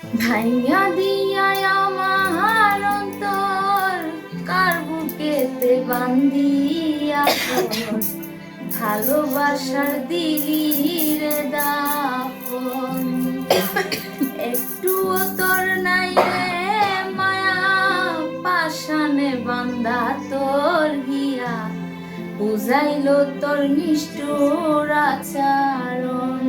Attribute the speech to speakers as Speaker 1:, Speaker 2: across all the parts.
Speaker 1: ভাইয়া দিয়া আমার অন্তর কার বুকেতে বান্ধিয়া তোর ভালোবাসার দিলিরে দাফন। একটুও তোর নাই রে মায়া, পাশানে বান্ধা তোর গিয়া বুঝাইলো তোর নিষ্ঠুর আচরণ।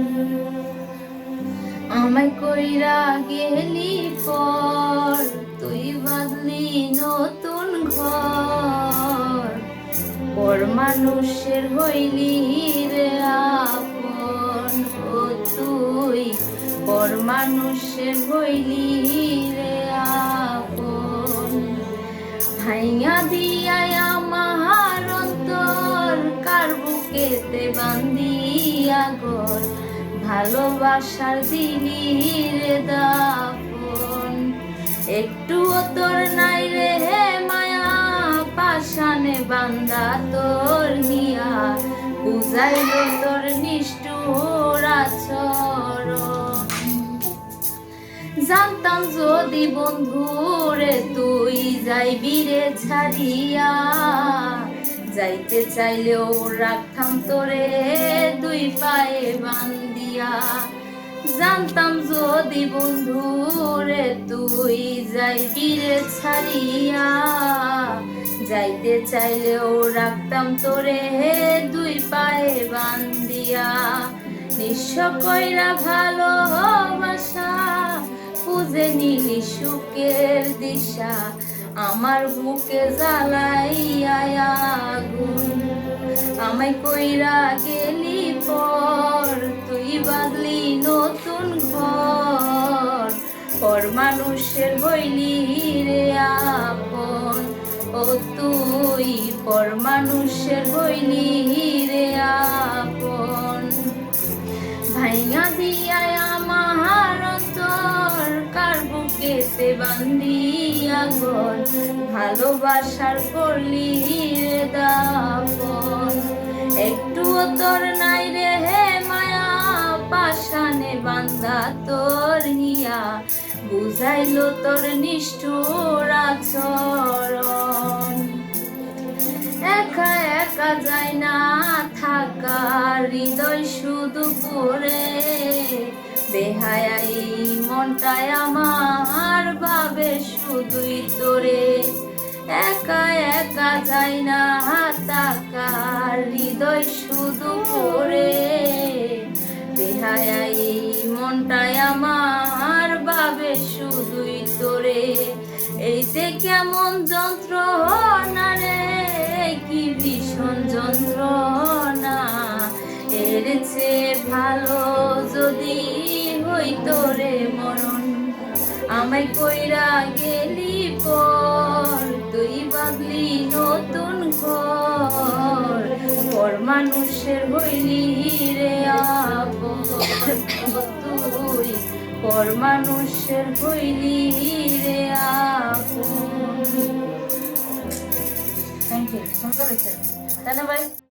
Speaker 1: আমায় কইরা গেলি পর তুই বাঁধলি নতুন ঘর, পর মানুষের হইলি রে আপন। ও তুই পর মানুষের হইলি রে আপন। ভাইয়া দিয়াই আমার অন্তর কার বুকেতে বান্ধিয়া ঘর ভালোবাসার দিলিরে দাফন। একটুও তোর নাই রে মায়া, পাশানে বান্ধা তোর নিয়া বুঝাইলো তোর নিষ্ঠুর আচরণ। জানতাম যদি বন্ধুরে তুই যাইবি রে ছাড়িয়া, যাইতে চাইলেও রাখতাম তোরে দুই পায়ে বান্ধিয়া। জানতাম যদি বন্ধুরে তুই যাইবি রে ছাড়িয়া, যাইতে চাইলেও রাখতাম তোরে দুই পায়ে বান্ধিয়া। নিঃস্ব কইরা ভালোবাসা খুঁজে নিলি সুখের দিশা, আমার বুকে জ্বালাইয়া আগুন। আমায় কইরা গেলি পর তুই বাঁধলি নতুন ঘর, পর মানুষের হইলি রে আপন। ও তুই পর মানুষের হইলি রে আপন। ভাইয়া দিয়াই আমার অন্তর কার বুকেতে বান্ধিয়া ঘর ভালোবাসার করলি রে দাফন। একটুও তোর নাই রে মায়া, পাশানে বান্ধা তোর হিয়া বুঝাইলো তোর নিষ্ঠুর আচরণ। একা একা যায় না থাকা, হৃদয় শুধু পড়ে বেহায়াই মনটায় আমার ভাবে শুধুই তোরে। একা একা যায় না থাকা, হৃদয় শুধু পড়ে বেহায়াই মনটায় আমার ভাবে শুধুই তোরে। এই যে কেমন যন্ত্রণা রে, কি ভীষণ যন্ত্রণা, এর চেয়ে ভালো যদি হইতো রে মরণ। আমায় কইরা গেলি পর তুই বাঁধলি নতুন ঘর, পর মানুষের হইলি রে আপন। তুই পর মানুষের হইলি রে আপন। থ্যাংক ইউ, সুন্দর হয়েছে তাই না ভাই?